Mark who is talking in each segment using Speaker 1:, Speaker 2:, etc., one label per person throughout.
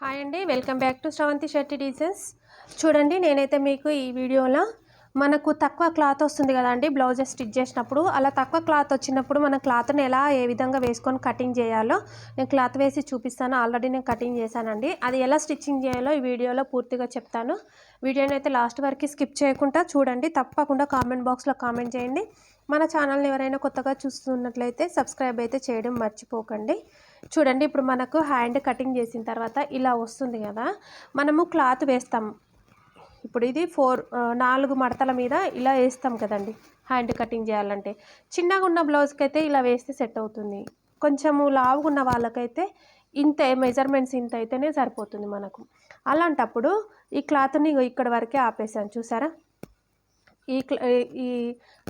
Speaker 1: Hi అండి, welcome back to Sravanthi Shetty designs. చూడండి, నేనైతే మీకు ఈ వీడియోలో మనకు తక్కువ క్లాత్ వస్తుంది కదండి బ్లౌజెస్ స్టిచ్ చేసినప్పుడు. అలా తక్కువ క్లాత్ వచ్చినప్పుడు మన క్లాత్ని ఏ విధంగా వేసుకొని కటింగ్ చేయాలో నేను క్లాత్ వేసి చూపిస్తాను. ఆల్రెడీ నేను కటింగ్ చేశానండి. అది ఎలా స్టిచ్చింగ్ చేయాలో ఈ వీడియోలో పూర్తిగా చెప్తాను. వీడియోని అయితే లాస్ట్ వరకు స్కిప్ చేయకుండా చూడండి. తప్పకుండా కామెంట్ బాక్స్లో కామెంట్ చేయండి. మన ఛానల్ని ఎవరైనా కొత్తగా చూస్తున్నట్లయితే సబ్స్క్రైబ్ అయితే చేయడం మర్చిపోకండి. చూడండి, ఇప్పుడు మనకు హ్యాండ్ కటింగ్ చేసిన తర్వాత ఇలా వస్తుంది కదా, మనము క్లాత్ వేస్తాం. ఇప్పుడు ఇది 4 మడతల మీద ఇలా వేస్తాం కదండి. హ్యాండ్ కటింగ్ చేయాలంటే చిన్నగా ఉన్న బ్లౌజ్కి అయితే ఇలా వేస్తే సెట్ అవుతుంది. కొంచెము లావుగా ఉన్న వాళ్ళకైతే ఇంత మెజర్మెంట్స్ ఇంత అయితేనే సరిపోతుంది మనకు. అలాంటప్పుడు ఈ క్లాత్ని ఇక్కడ వరకే ఆపేసాను, చూసారా. ఈ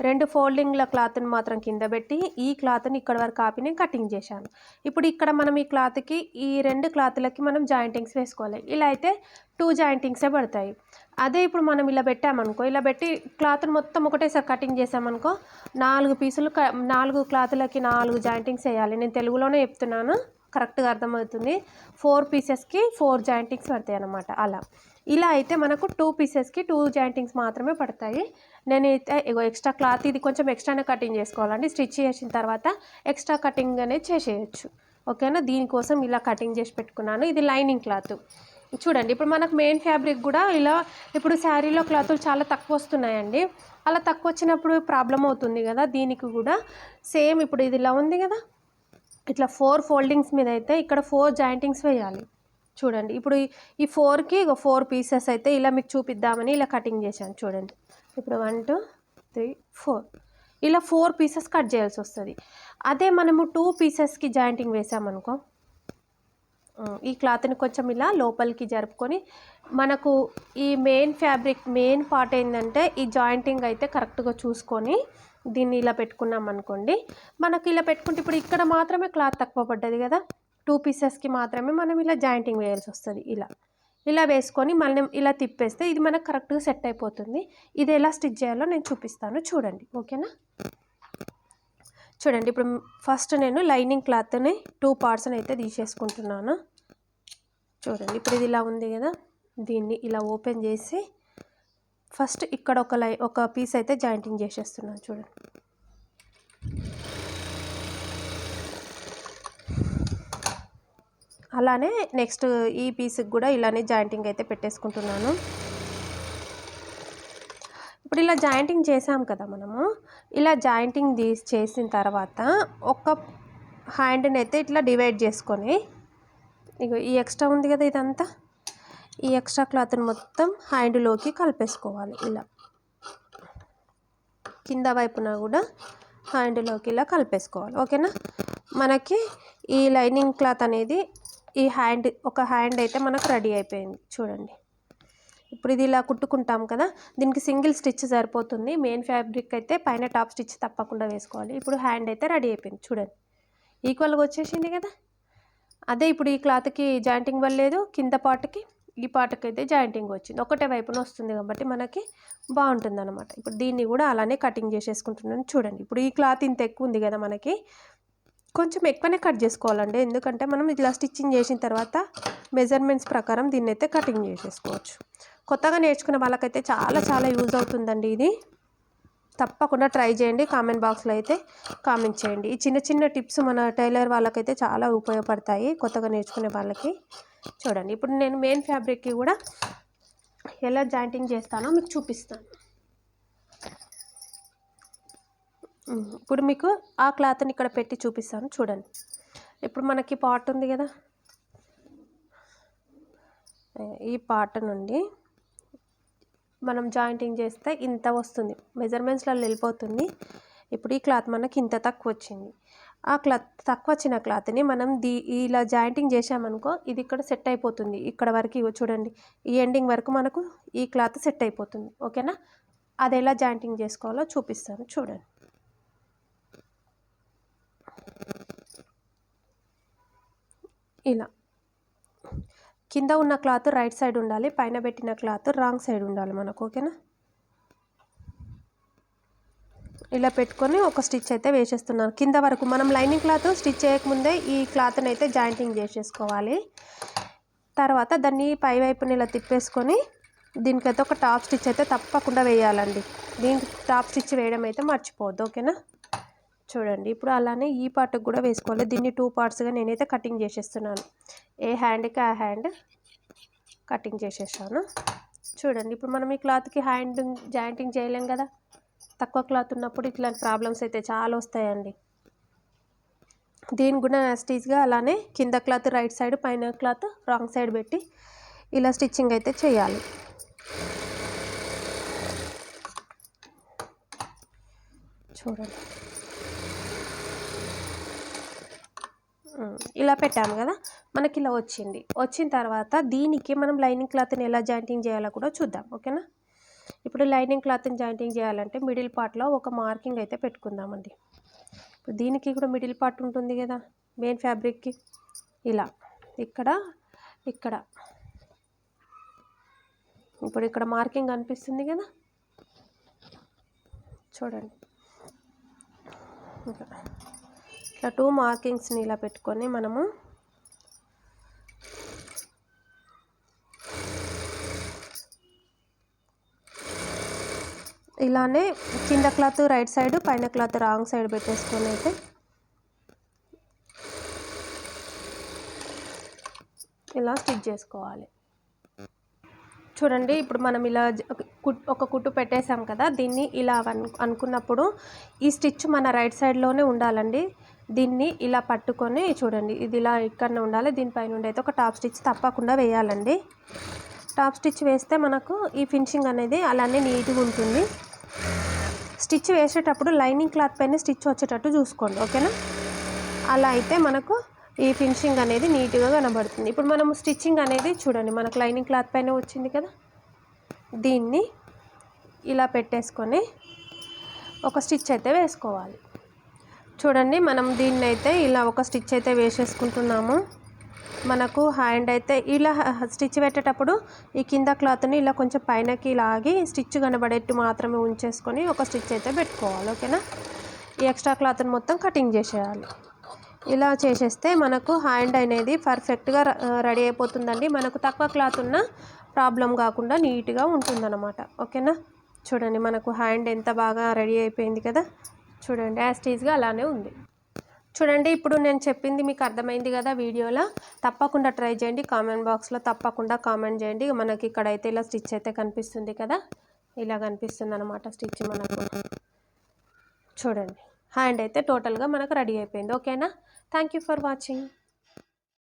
Speaker 1: 2 ఫోల్డింగ్ల క్లాత్ని మాత్రం కింద పెట్టి ఈ క్లాత్ని ఇక్కడ వరకు ఆపి నేను కటింగ్ చేశాను. ఇప్పుడు ఇక్కడ మనం ఈ క్లాత్కి ఈ 2 క్లాత్లకి మనం జాయింటింగ్స్ వేసుకోవాలి. ఇలా అయితే 2 జాయింటింగ్సే పడతాయి. అదే ఇప్పుడు మనం ఇలా పెట్టామనుకో, ఇలా పెట్టి క్లాత్ని మొత్తం ఒకటేసారి కటింగ్ చేసామనుకో 4 పీసులు 4 క్లాత్లకి 4 జాయింటింగ్స్ వేయాలి. నేను తెలుగులోనే చెప్తున్నాను, కరెక్ట్గా అర్థమవుతుంది. 4 పీసెస్కి 4 జాయింటింగ్స్ పడతాయి అన్నమాట. అలా ఇలా అయితే మనకు 2 పీసెస్కి 2 జాయింటింగ్స్ మాత్రమే పడతాయి. నేనైతే ఎక్స్ట్రా క్లాత్ ఇది కొంచెం ఎక్స్ట్రానే కటింగ్ చేసుకోవాలండి. స్టిచ్ చేసిన తర్వాత ఎక్స్ట్రా కటింగ్ అనేది చేసేయచ్చు, ఓకేనా. దీనికోసం ఇలా కటింగ్ చేసి పెట్టుకున్నాను. ఇది లైనింగ్ క్లాత్. చూడండి, ఇప్పుడు మనకు మెయిన్ ఫ్యాబ్రిక్ కూడా ఇలా ఇప్పుడు శారీలో క్లాతులు చాలా తక్కువ వస్తున్నాయండి. అలా తక్కువ వచ్చినప్పుడు ప్రాబ్లం అవుతుంది కదా. దీనికి కూడా సేమ్ ఇప్పుడు ఇది ఇలా ఉంది కదా, ఇట్లా 4 ఫోల్డింగ్స్ మీద అయితే ఇక్కడ 4 జాయింటింగ్స్ వేయాలి. చూడండి, ఇప్పుడు ఈ 4కి 4 పీసెస్ అయితే ఇలా మీకు చూపిద్దామని ఇలా కటింగ్ చేశాను. చూడండి, ఇప్పుడు 1 2 3 4 ఇలా 4 పీసెస్ కట్ చేయాల్సి వస్తుంది. అదే మనము 2 పీసెస్కి జాయింటింగ్ వేసామనుకో, ఈ క్లాత్ని కొంచెం ఇలా లోపలికి జరుపుకొని మనకు ఈ మెయిన్ పార్ట్ ఏంటంటే ఈ జాయింటింగ్ అయితే కరెక్ట్గా చూసుకొని దీన్ని ఇలా పెట్టుకున్నాం అనుకోండి. మనకు ఇలా పెట్టుకుంటే ఇప్పుడు ఇక్కడ మాత్రమే క్లాత్ తక్కువ పడ్డది కదా, 2 పీసెస్కి మాత్రమే మనం ఇలా జాయింటింగ్ వేయాల్సి వస్తుంది. ఇలా వేసుకొని మళ్ళీ ఇలా తిప్పేస్తే ఇది మనకు కరెక్ట్గా సెట్ అయిపోతుంది. ఇది ఎలా స్టిచ్ చేయాలో నేను చూపిస్తాను, చూడండి, ఓకేనా. చూడండి, ఇప్పుడు ఫస్ట్ నేను లైనింగ్ క్లాత్ని 2 పార్ట్స్ని అయితే తీసేసుకుంటున్నాను. చూడండి, ఇప్పుడు ఇది ఇలా ఉంది కదా, దీన్ని ఇలా ఓపెన్ చేసి ఫస్ట్ ఇక్కడ ఒక పీస్ అయితే జాయింటింగ్ చేసేస్తున్నాను. చూడండి, అలానే నెక్స్ట్ ఈ పీస్కి కూడా ఇలానే జాయింటింగ్ అయితే పెట్టేసుకుంటున్నాను. ఇప్పుడు ఇలా జాయింటింగ్ చేసాం కదా మనము, ఇలా జాయింటింగ్ చేసిన తర్వాత ఒక హ్యాండ్ని అయితే ఇట్లా డివైడ్ చేసుకొని ఈ ఎక్స్ట్రా ఉంది కదా, ఇదంతా ఈ ఎక్స్ట్రా క్లాత్ని మొత్తం హ్యాండ్లోకి కలిపేసుకోవాలి. ఇలా కింద వైపున కూడా హ్యాండ్లోకి ఇలా కలిపేసుకోవాలి, ఓకేనా. మనకి ఈ లైనింగ్ క్లాత్ అనేది ఒక హ్యాండ్ అయితే మనకు రెడీ అయిపోయింది. చూడండి, ఇప్పుడు ఇది ఇలా కుట్టుకుంటాం కదా, దీనికి సింగిల్ స్టిచ్ సరిపోతుంది. మెయిన్ ఫ్యాబ్రిక్ అయితే పైన టాప్ స్టిచ్ తప్పకుండా వేసుకోవాలి. ఇప్పుడు హ్యాండ్ అయితే రెడీ అయిపోయింది. చూడండి, ఈక్వల్గా వచ్చేసింది కదా. అదే ఇప్పుడు ఈ క్లాత్కి జాయింటింగ్ వల్లేదు, కింద పార్ట్కి ఈ పార్ట్కి అయితే జాయింటింగ్ వచ్చింది. ఒకటే వైపున వస్తుంది కాబట్టి మనకి బాగుంటుంది అనమాట. ఇప్పుడు దీన్ని కూడా అలానే కటింగ్ చేసేసుకుంటున్నాను. చూడండి, ఇప్పుడు ఈ క్లాత్ ఇంత ఎక్కువ ఉంది కదా, మనకి కొంచెం ఎక్కువనే కట్ చేసుకోవాలండి. ఎందుకంటే మనం ఇట్లా స్టిచ్చింగ్ చేసిన తర్వాత మెజర్మెంట్స్ ప్రకారం దీన్ని అయితే కటింగ్ చేసేసుకోవచ్చు. కొత్తగా నేర్చుకునే వాళ్ళకైతే చాలా చాలా యూజ్ అవుతుందండి. ఇది తప్పకుండా ట్రై చేయండి. కామెంట్ బాక్స్లో అయితే కామెంట్ చేయండి. ఈ చిన్న చిన్న టిప్స్ మన టైలర్ వాళ్ళకైతే చాలా ఉపయోగపడతాయి, కొత్తగా నేర్చుకునే వాళ్ళకి. చూడండి, ఇప్పుడు నేను మెయిన్ ఫ్యాబ్రిక్కి కూడా ఎలా జాయింటింగ్ చేస్తానో మీకు చూపిస్తాను. ఇప్పుడు మీకు ఆ క్లాత్ని ఇక్కడ పెట్టి చూపిస్తాను. చూడండి, ఇప్పుడు మనకి పార్ట్ ఉంది కదా, ఈ పార్ట్ నుండి మనం జాయింటింగ్ చేస్తే ఇంత వస్తుంది, మెజర్మెంట్స్లో వెళ్ళిపోతుంది. ఇప్పుడు ఈ క్లాత్ మనకి ఇంత తక్కువ వచ్చింది. ఆ క్లాత్ తక్కువ వచ్చిన క్లాత్ని మనం ఇలా జాయింటింగ్ చేసామనుకో, ఇది ఇక్కడ సెట్ అయిపోతుంది. ఇక్కడ వరకు చూడండి, ఈ ఎండింగ్ వరకు మనకు ఈ క్లాత్ సెట్ అయిపోతుంది, ఓకేనా. అది ఎలా జాయింటింగ్ చేసుకోవాలో చూపిస్తాను. చూడండి, ఇలా కింద ఉన్న క్లాత్ రైట్ సైడ్ ఉండాలి, పైన పెట్టిన క్లాత్ రాంగ్ సైడ్ ఉండాలి మనకు, ఓకేనా. ఇలా పెట్టుకొని ఒక స్టిచ్ అయితే వేసేస్తున్నాను కింద వరకు. మనం లైనింగ్ క్లాత్ స్టిచ్ చేయకముందే ఈ క్లాత్ని అయితే జాయింటింగ్ చేసేసుకోవాలి. తర్వాత దాన్ని పై వైపుని ఇలా తిప్పేసుకొని దీనికైతే ఒక టాప్ స్టిచ్ అయితే తప్పకుండా వేయాలండి. దీనికి టాప్ స్టిచ్ వేయడం అయితే మర్చిపోవద్దు, ఓకేనా. చూడండి ఇప్పుడు అలానే ఈ పార్ట్కి కూడా వేసుకోవాలి. దీన్ని 2 పార్ట్స్గా నేనైతే కటింగ్ చేసేస్తున్నాను. ఏ హ్యాండ్కి ఆ హ్యాండ్ కటింగ్ చేసేసాను. చూడండి ఇప్పుడు మనం ఈ క్లాత్కి హ్యాండ్ జాయింటింగ్ చేయలేం కదా, తక్కువ క్లాత్ ఉన్నప్పుడు ఇట్లాంటి ప్రాబ్లమ్స్ అయితే చాలా వస్తాయండి. దీని కూడా యాస్టీస్గా అలానే కింద క్లాత్ రైట్ సైడ్, పైన క్లాత్ రాంగ్ సైడ్ పెట్టి ఇలా స్టిచ్చింగ్ అయితే చేయాలి. చూడండి ఇలా పెట్టాము కదా, మనకి ఇలా వచ్చింది. వచ్చిన తర్వాత దీనికి మనం లైనింగ్ క్లాత్ని ఎలా జాయింటింగ్ చేయాలో కూడా చూద్దాం, ఓకేనా. ఇప్పుడు లైనింగ్ క్లాత్ని జాయింటింగ్ చేయాలంటే మిడిల్ పార్ట్లో ఒక మార్కింగ్ అయితే పెట్టుకుందామండి. ఇప్పుడు దీనికి కూడా మిడిల్ పార్ట్ ఉంటుంది కదా మెయిన్ ఫ్యాబ్రిక్కి, ఇలా ఇక్కడ ఇక్కడ ఇప్పుడు ఇక్కడ మార్కింగ్ కనిపిస్తుంది కదా, చూడండి ఇట్లా 2 మార్కింగ్స్ని ఇలా పెట్టుకొని మనము ఇలానే కింద క్లాత్ రైట్ సైడ్, పైన క్లాత్ రాంగ్ సైడ్ పెట్టేసుకొని అయితే ఇలా స్టిచ్ చేసుకోవాలి. చూడండి ఇప్పుడు మనం ఇలా ఒక కుట్టు పెట్టేసాం కదా, దీన్ని ఇలా అనుకున్నప్పుడు ఈ స్టిచ్ మన రైట్ సైడ్లోనే ఉండాలండి. దీన్ని ఇలా పట్టుకొని చూడండి, ఇది ఇలా ఇక్కడనే ఉండాలి. దీనిపైన నుండి అయితే ఒక టాప్ స్టిచ్ తప్పకుండా వేయాలండి. టాప్ స్టిచ్ వేస్తే మనకు ఈ ఫినిషింగ్ అనేది అలానే నీట్గా ఉంటుంది. స్టిచ్ వేసేటప్పుడు లైనింగ్ క్లాత్ పైన స్టిచ్ వచ్చేటట్టు చూసుకోండి, ఓకేనా. అలా అయితే మనకు ఈ ఫినిషింగ్ అనేది నీట్గా కనబడుతుంది. ఇప్పుడు మనం స్టిచ్చింగ్ అనేది చూడండి మనకు లైనింగ్ క్లాత్ పైన వచ్చింది కదా, దీన్ని ఇలా పెట్టేసుకొని ఒక స్టిచ్ అయితే వేసుకోవాలి. చూడండి మనం దీన్ని అయితే ఇలా ఒక స్టిచ్ అయితే వేసేసుకుంటున్నాము. మనకు హ్యాండ్ అయితే ఇలా స్టిచ్ పెట్టేటప్పుడు ఈ కింద క్లాత్ని ఇలా కొంచెం పైనకి లాగి స్టిచ్ కనబడేట్టు మాత్రమే ఉంచేసుకొని ఒక స్టిచ్ అయితే పెట్టుకోవాలి, ఓకేనా. ఈ ఎక్స్ట్రా క్లాత్ని మొత్తం కటింగ్ చేసేయాలి. ఇలా చేసేస్తే మనకు హ్యాండ్ అనేది పర్ఫెక్ట్గా రెడీ అయిపోతుందండి. మనకు తక్కువ క్లాత్ ఉన్న ప్రాబ్లం కాకుండా నీట్గా ఉంటుందన్నమాట, ఓకేనా. చూడండి మనకు హ్యాండ్ ఎంత బాగా రెడీ అయిపోయింది కదా, చూడండి యాస్టీస్గా అలానే ఉంది. చూడండి ఇప్పుడు నేను చెప్పింది మీకు అర్థమైంది కదా వీడియోలో. తప్పకుండా ట్రై చేయండి. కామెంట్ బాక్స్లో తప్పకుండా కామెంట్ చేయండి. మనకి ఇక్కడైతే ఇలా స్టిచ్ అయితే కనిపిస్తుంది కదా, ఇలా కనిపిస్తుంది అనమాట స్టిచ్ మనకు. చూడండి హ్యాండ్ అయితే టోటల్గా మనకు రెడీ అయిపోయింది, ఓకేనా. Thank you for watching.